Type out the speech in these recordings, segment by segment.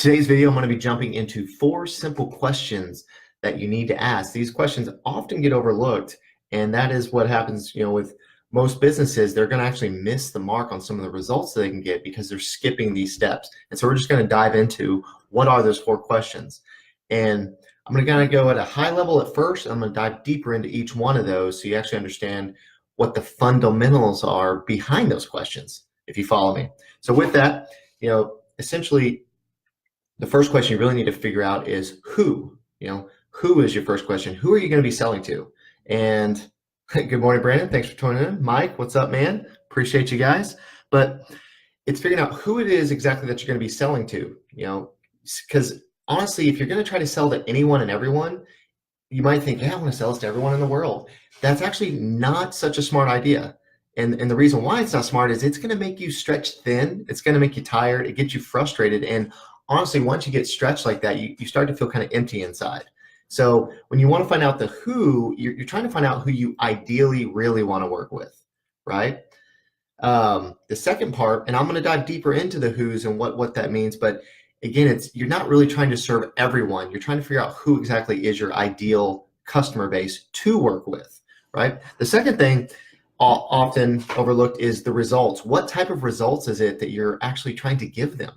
Today's video, I'm going to be jumping into 4 simple questions that you need to ask. These questions often get overlooked, and that is what happens, with most businesses. They're going to actually miss the mark on some of the results that they can get because they're skipping these steps. And so we're just going to dive into what are those 4 questions. And I'm going to kind of go at a high level at first. I'm going to dive deeper into each one of those so you actually understand what the fundamentals are behind those questions, if you follow me. So with that, essentially, the first question you really need to figure out is who. Who is your first question? Who are you going to be selling to? And good morning, Brandon. Thanks for tuning in. Mike, what's up, man? Appreciate you guys. But it's figuring out who it is exactly that you're going to be selling to. Because honestly, if you're going to try to sell to anyone and everyone, you might think, yeah, I want to sell this to everyone in the world. That's actually not such a smart idea. And the reason why it's not smart is it's going to make you stretch thin. It's going to make you tired. It gets you frustrated. And honestly, once you get stretched like that, you start to feel kind of empty inside. So when you want to find out the who, you're trying to find out who you ideally really want to work with, right? The second part, and I'm going to dive deeper into the who's and what that means, but again, you're not really trying to serve everyone. You're trying to figure out who exactly is your ideal customer base to work with, right? The second thing often overlooked is the results. What type of results is it that you're actually trying to give them?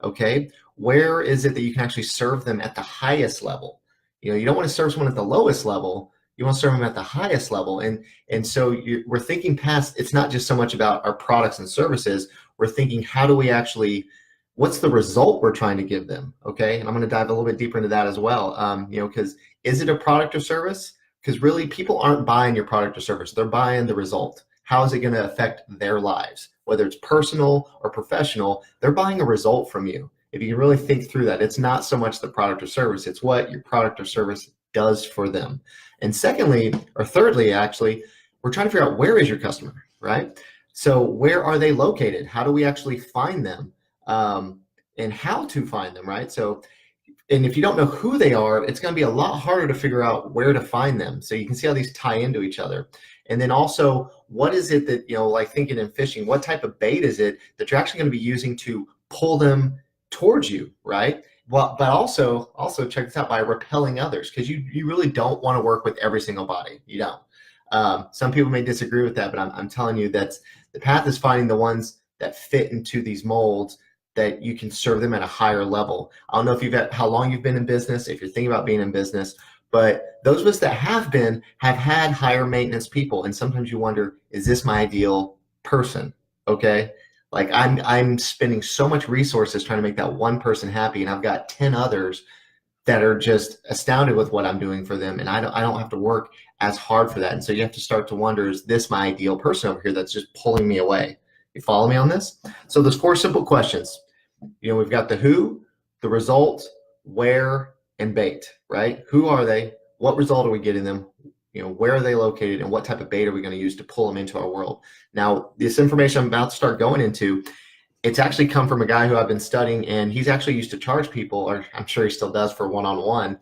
Okay, where is it that you can actually serve them at the highest level? You don't want to serve someone at the lowest level. You want to serve them at the highest level. And so we're thinking past, it's not just so much about our products and services. We're thinking, how do we actually, what's the result we're trying to give them? Okay, and I'm going to dive a little bit deeper into that as well. Because is it a product or service? Because really, people aren't buying your product or service. They're buying the result. How is it going to affect their lives? Whether it's personal or professional, they're buying a result from you. If you can really think through that, it's not so much the product or service, it's what your product or service does for them. And secondly, or thirdly, actually, we're trying to figure out where is your customer, right? So where are they located? How do we actually find them? And how to find them, right? So, and if you don't know who they are, it's going to be a lot harder to figure out where to find them. So you can see how these tie into each other. And then also, what is it that, like thinking in fishing, what type of bait is it that you're actually going to be using to pull them towards you, right? Well, but also check this out, by repelling others, because you really don't want to work with every single body. You don't. Some people may disagree with that, but I'm telling you that's the path is finding the ones that fit into these molds that you can serve them at a higher level. I don't know if how long you've been in business, if you're thinking about being in business, but those of us that have had higher maintenance people. And sometimes you wonder, is this my ideal person? Okay. Like I'm spending so much resources trying to make that one person happy. And I've got 10 others that are just astounded with what I'm doing for them. And I don't have to work as hard for that. And so you have to start to wonder, is this my ideal person over here that's just pulling me away? You follow me on this? So there's 4 simple questions. We've got the who, the result, where, and bait, right? Who are they? What result are we getting them? Where are they located, and what type of bait are we going to use to pull them into our world? Now, this information I'm about to start going into, it's actually come from a guy who I've been studying, and he's actually used to charge people, or I'm sure he still does for one-on-one,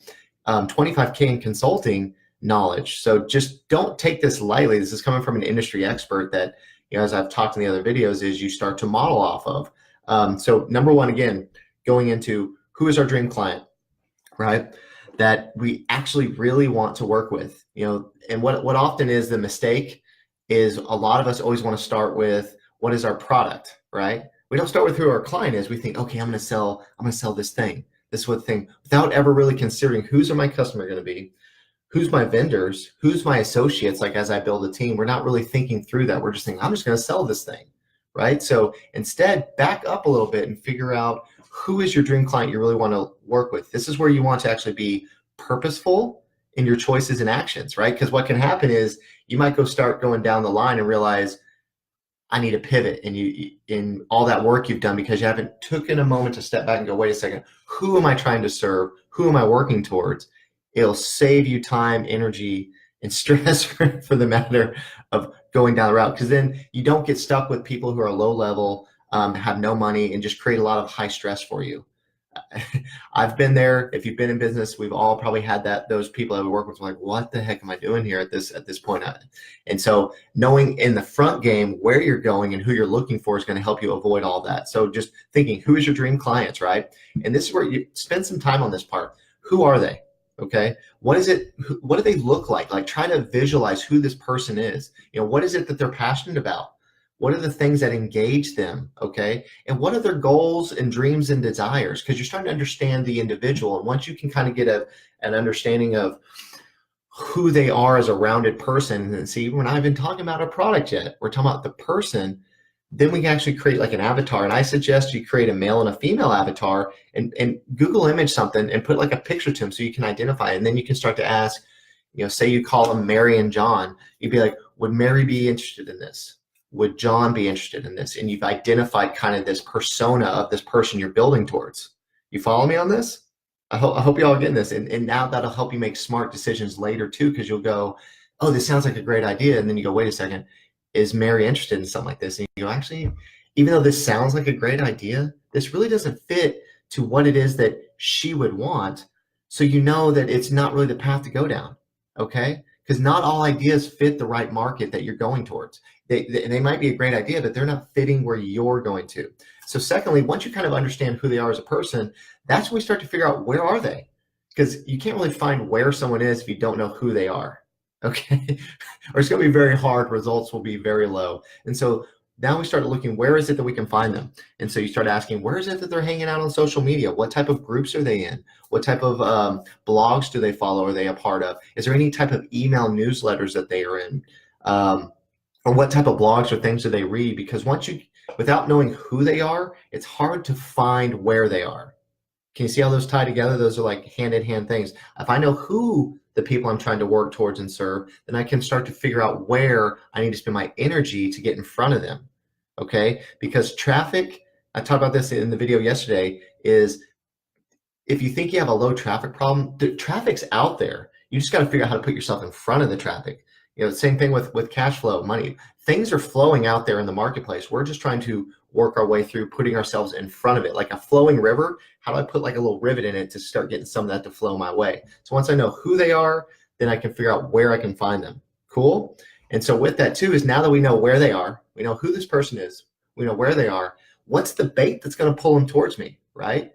$25K in consulting knowledge. So just don't take this lightly. This is coming from an industry expert that, as I've talked in the other videos, is you start to model off of. So number one, again, going into who is our dream client, right? That we actually really want to work with, and what often is the mistake is a lot of us always want to start with what is our product, right? We don't start with who our client is. We think, okay, I'm going to sell this thing, this what thing, without ever really considering who's my customer going to be, who's my vendors, who's my associates. Like as I build a team, we're not really thinking through that. We're just thinking, I'm just going to sell this thing, right? So instead, back up a little bit and figure out who is your dream client you really want to work with. This is where you want to actually be purposeful in your choices and actions, right? Because what can happen is you might start going down the line and realize, I need to pivot, and in all that work you've done because you haven't taken a moment to step back and go, wait a second, who am I trying to serve? Who am I working towards? It'll save you time, energy, and stress for the matter of going down the route, because then you don't get stuck with people who are low level, have no money, and just create a lot of high stress for you. I've been there. If you've been in business, we've all probably had those people that we work with, like, what the heck am I doing here at this point? And so knowing in the front game where you're going and who you're looking for is going to help you avoid all that. So just thinking, who is your dream clients, right? And this is where you spend some time on this part. Who are they? Okay. What is it? What do they look like? Like, try to visualize who this person is. What is it that they're passionate about? What are the things that engage them? Okay. And what are their goals and dreams and desires? Because you're starting to understand the individual. And once you can kind of get an understanding of who they are as a rounded person, and see, we're not even talking about a product yet. We're talking about the person. Then we can actually create like an avatar. And I suggest you create a male and a female avatar and Google image something and put like a picture to them so you can identify. And then you can start to ask, say you call them Mary and John. You'd be like, would Mary be interested in this? Would John be interested in this? And you've identified kind of this persona of this person you're building towards. You follow me on this? I hope you all getting this. And now that'll help you make smart decisions later too, because you'll go, oh, this sounds like a great idea. And then you go, wait a second, is Mary interested in something like this? And you go, actually, even though this sounds like a great idea, this really doesn't fit to what it is that she would want. So you know that it's not really the path to go down, okay? Because not all ideas fit the right market that you're going towards. They might be a great idea, but they're not fitting where you're going to. So secondly, once you kind of understand who they are as a person, that's when we start to figure out, where are they? Because you can't really find where someone is if you don't know who they are, okay? Or it's going to be very hard. Results will be very low. And so now we start looking, where is it that we can find them? And so you start asking, where is it that they're hanging out on social media? What type of groups are they in? What type of blogs do they follow? Are they a part of? Is there any type of email newsletters that they are in? Or what type of blogs or things do they read? Because without knowing who they are, it's hard to find where they are. Can you see how those tie together? Those are like hand-in-hand things. If I know who the people I'm trying to work towards and serve, then I can start to figure out where I need to spend my energy to get in front of them, okay? Because traffic, I talked about this in the video yesterday, is if you think you have a low traffic problem, the traffic's out there. You just got to figure out how to put yourself in front of the traffic. Same thing with cash flow, money. Things are flowing out there in the marketplace. We're just trying to work our way through putting ourselves in front of it. Like a flowing river, how do I put like a little rivet in it to start getting some of that to flow my way? So once I know who they are, then I can figure out where I can find them. Cool? And so with that too, is now that we know where they are, we know who this person is, we know where they are, what's the bait that's going to pull them towards me, right?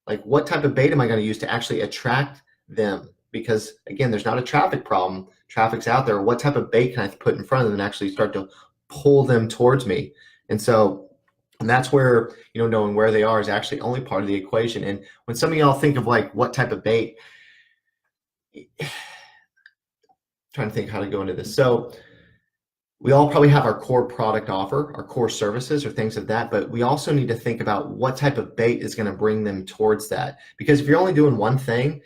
Like, what type of bait am I going to use to actually attract them? Because again, there's not a traffic problem. Traffic's out there. What type of bait can I put in front of them and actually start to pull them towards me? And that's where, knowing where they are is actually only part of the equation. And when some of y'all think of like, what type of bait, trying to think how to go into this. So we all probably have our core product offer, our core services or things of that, but we also need to think about what type of bait is going to bring them towards that. Because if you're only doing one thing,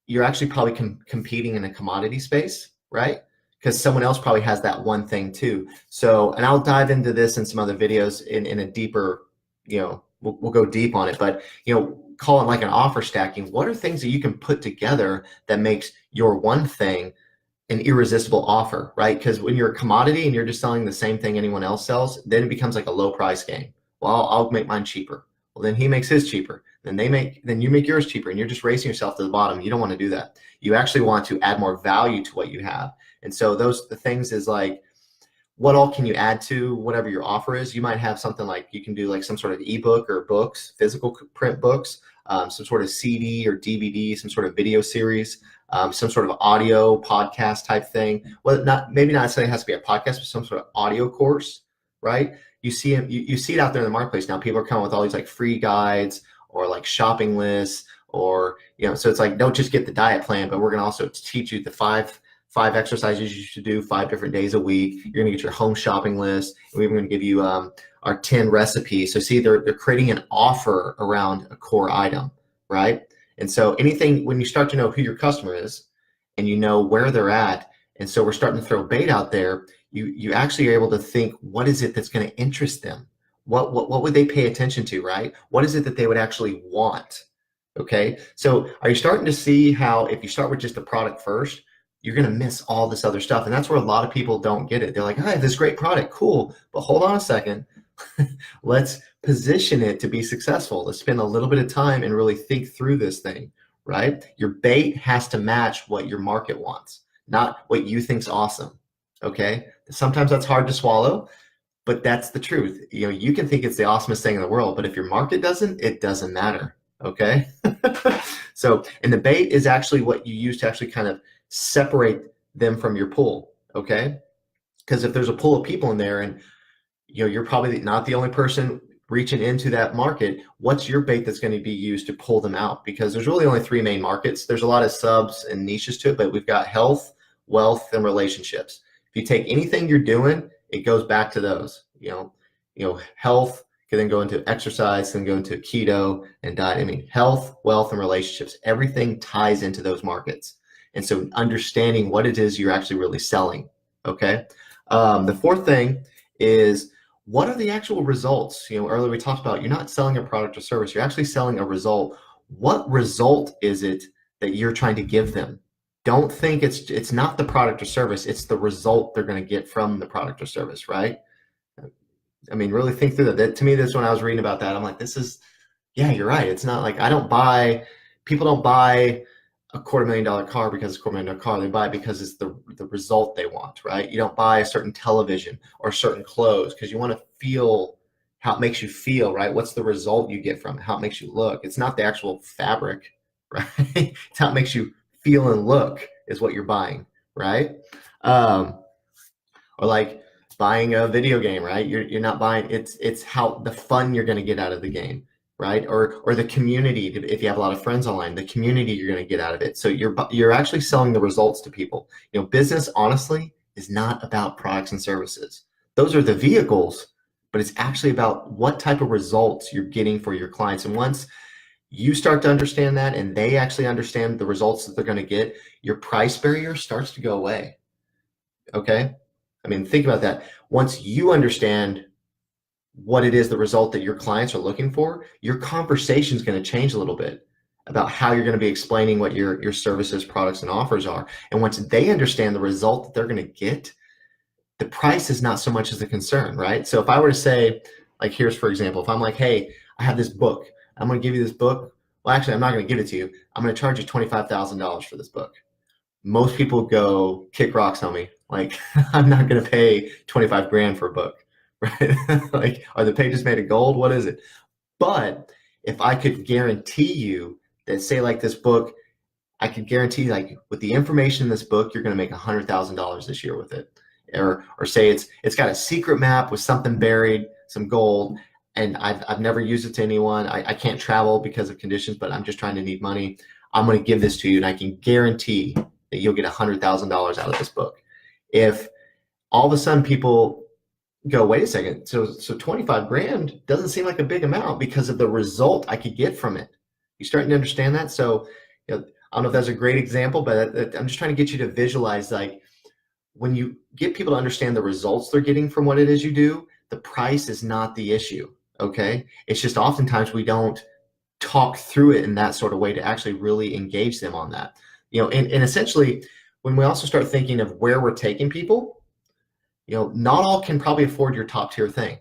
you're actually probably competing in a commodity space, right? Because someone else probably has that one thing too. So, and I'll dive into this in some other videos in a deeper, we'll go deep on it, but, call it like an offer stacking. What are things that you can put together that makes your one thing an irresistible offer, right? Because when you're a commodity and you're just selling the same thing anyone else sells, then it becomes like a low price game. Well, I'll make mine cheaper. Well, then he makes his cheaper. Then you make yours cheaper, and you're just racing yourself to the bottom. You don't want to do that. You actually want to add more value to what you have. And so the things is like, what all can you add to whatever your offer is? You might have something like, you can do like some sort of ebook or books, physical print books, some sort of CD or DVD, some sort of video series, some sort of audio podcast type thing. Well, maybe not necessarily has to be a podcast, but some sort of audio course, right? You see it out there in the marketplace now. People are coming with all these like free guides or like shopping lists, or so it's like, don't just get the diet plan, but we're going to also teach you the five exercises you should do 5 different days a week. You're going to get your home shopping list. We're going to give you our 10 recipes. So see, they're creating an offer around a core item, right? And so when you start to know who your customer is and you know where they're at, and so we're starting to throw bait out there, you actually are able to think, what is it that's going to interest them? What would they pay attention to, right? What is it that they would actually want? Okay, so are you starting to see how if you start with just the product first, you're going to miss all this other stuff? And that's where a lot of people don't get it. They're like, I have this great product, cool, but hold on a second. Let's position it to be successful. Let's spend a little bit of time and really think through this thing, right? Your bait has to match what your market wants, not what you think's awesome. Okay. Sometimes that's hard to swallow, but that's the truth. You know, you can think it's the awesomest thing in the world, but if your market doesn't, it doesn't matter. Okay. So, and the bait is actually what you use to actually kind of separate them from your pool. Okay. Because if there's a pool of people in there and you're probably not the only person reaching into that market, what's your bait that's going to be used to pull them out? Because there's really only three main markets. There's a lot of subs and niches to it, but we've got health, wealth, and relationships. If you take anything you're doing, it goes back to those. Health can then go into exercise, then go into keto and diet. I mean, health, wealth, and relationships, everything ties into those markets. And so understanding what it is you're actually really selling. Okay. The fourth thing is, what are the actual results? Earlier we talked about, you're not selling a product or service, you're actually selling a result. What result is it that you're trying to give them? Don't think it's not the product or service, it's the result they're going to get from the product or service, right? I mean, really think through that. To me, this when I was reading about that, I'm like, yeah, you're right. It's not like people don't buy a $250,000 car because it's a $250,000 car. They buy it because it's the result they want, right? You don't buy a certain television or certain clothes because you want to feel how it makes you feel, right? What's the result you get from it? How it makes you look. It's not the actual fabric, right? It's how it makes you feel and look is what you're buying, right? Or like buying a video game, right? You're not buying, it's how the fun you're going to get out of the game, right? Or the community, if you have a lot of friends online, the community you're going to get out of it. So you're actually selling the results to people. Business, honestly, is not about products and services. Those are the vehicles, but it's actually about what type of results you're getting for your clients. And once you start to understand that and they actually understand the results that they're going to get, your price barrier starts to go away. Okay? I mean, think about that. Once you understand what it is, the result that your clients are looking for, your conversation is going to change a little bit about how you're going to be explaining what your services, products, and offers are. And once they understand the result that they're going to get, the price is not so much as a concern, right? So if I were to say, like, here's, for example, if I'm like, hey, I have this book, I'm going to give you this book. Well, actually, I'm not going to give it to you. I'm going to charge you $25,000 for this book. Most people go kick rocks on me. Like, I'm not going to pay 25 grand for a book, right? Like, are the pages made of gold? What is it? But if I could guarantee you that, say, like this book, I could guarantee, like, with the information in this book, you're going to make $100,000 this year with it. Or say it's got a secret map with something buried, some gold, and I've never used it to anyone. I can't travel because of conditions, but I'm just trying to need money. I'm going to give this to you, and I can guarantee that you'll get $100,000 out of this book. If all of a sudden people go, wait a second, so 25 grand doesn't seem like a big amount because of the result I could get from it. You starting to understand that? So, I don't know if that's a great example, but I'm just trying to get you to visualize, like, when you get people to understand the results they're getting from what it is you do, the price is not the issue. Okay. It's just oftentimes we don't talk through it in that sort of way to actually really engage them on that. And essentially, when we also start thinking of where we're taking people, not all can probably afford your top tier thing.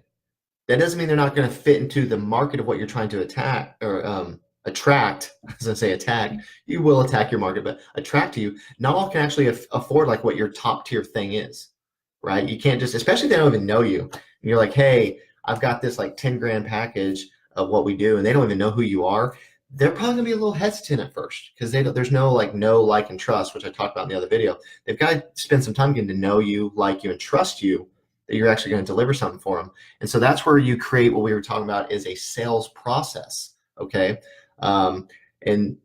That doesn't mean they're not going to fit into the market of what you're trying to attack or attract. As I say, attack, you will attack your market, but attract to you. Not all can actually afford like what your top tier thing is, right? You can't just, especially if they don't even know you. And you're like, hey, I've got this like 10 grand package of what we do, and they don't even know who you are. They're probably gonna be a little hesitant at first because there's no like and trust, which I talked about in the other video. They've got to spend some time getting to know you, like you, and trust you that you're actually going to deliver something for them. And so that's where you create what we were talking about is a sales process. Okay. And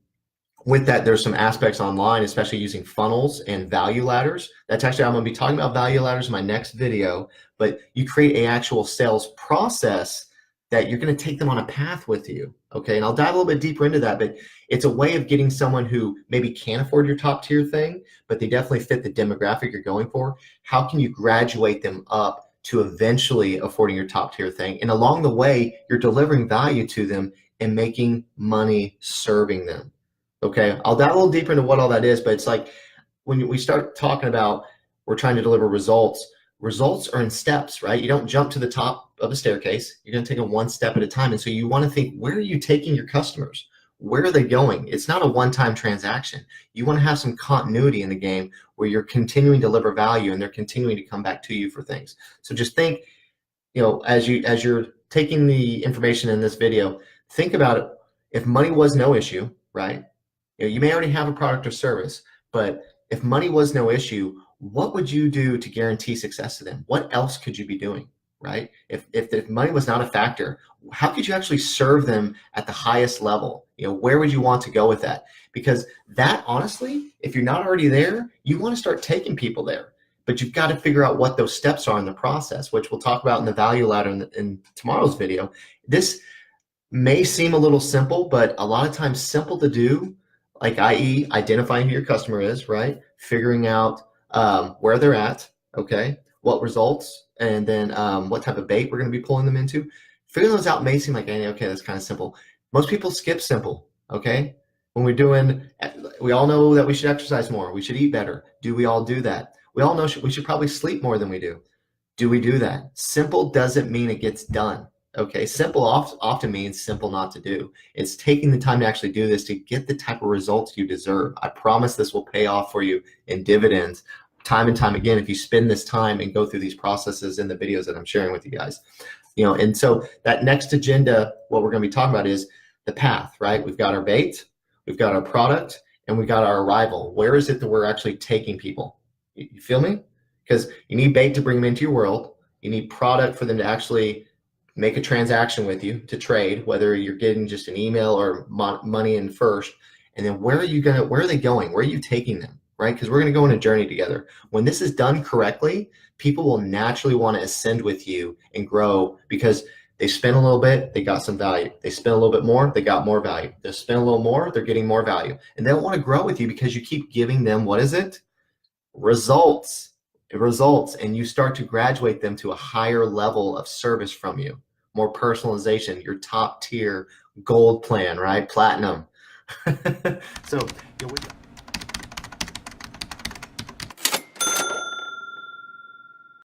with that, there's some aspects online, especially using funnels and value ladders. That's actually, I'm going to be talking about value ladders in my next video, but you create an actual sales process that you're going to take them on a path with you. Okay. And I'll dive a little bit deeper into that, but it's a way of getting someone who maybe can't afford your top tier thing, but they definitely fit the demographic you're going for. How can you graduate them up to eventually affording your top tier thing? And along the way, you're delivering value to them and making money serving them. Okay. I'll dive a little deeper into what all that is, but it's like when we start talking about we're trying to deliver results, Results are in steps, right? You don't jump to the top of a staircase. You're going to take it one step at a time. And so you want to think, where are you taking your customers? Where are they going? It's not a one-time transaction. You want to have some continuity in the game where you're continuing to deliver value and they're continuing to come back to you for things. So just think, as you're taking the information in this video, think about it. If money was no issue, right? You may already have a product or service, but if money was no issue, what would you do to guarantee success to them? What else could you be doing, right? If money was not a factor, how could you actually serve them at the highest level? Where would you want to go with that? Because that, honestly, if you're not already there, you want to start taking people there. But you've got to figure out what those steps are in the process, which we'll talk about in the value ladder in tomorrow's video. This may seem a little simple, but a lot of times simple to do, like i.e. identifying who your customer is, right? Figuring out where they're at, okay? What results, and then what type of bait we're going to be pulling them into. Figuring those out may seem like, hey, okay, that's kind of simple. Most people skip simple, okay? When we all know that we should exercise more. We should eat better. Do we all do that? We all know we should probably sleep more than we do. Do we do that? Simple doesn't mean it gets done. Okay, simple often means simple not to do. It's taking the time to actually do this to get the type of results you deserve. I promise this will pay off for you in dividends time and time again if you spend this time and go through these processes in the videos that I'm sharing with you guys. And so that next agenda, what we're going to be talking about is the path, right? We've got our bait, we've got our product, and we've got our arrival. Where is it that we're actually taking people? You feel me? Because you need bait to bring them into your world. You need product for them to actually make a transaction with you, to trade, whether you're getting just an email or money in first. And then where are they going? Where are you taking them, right? Because we're going to go on a journey together. When this is done correctly, people will naturally want to ascend with you and grow because they spend a little bit, they got some value. They spend a little bit more, they got more value. They spend a little more, they're getting more value. And they'll want to grow with you because you keep giving them, what is it? Results. And you start to graduate them to a higher level of service from you. More personalization, your top tier gold plan, right? Platinum. So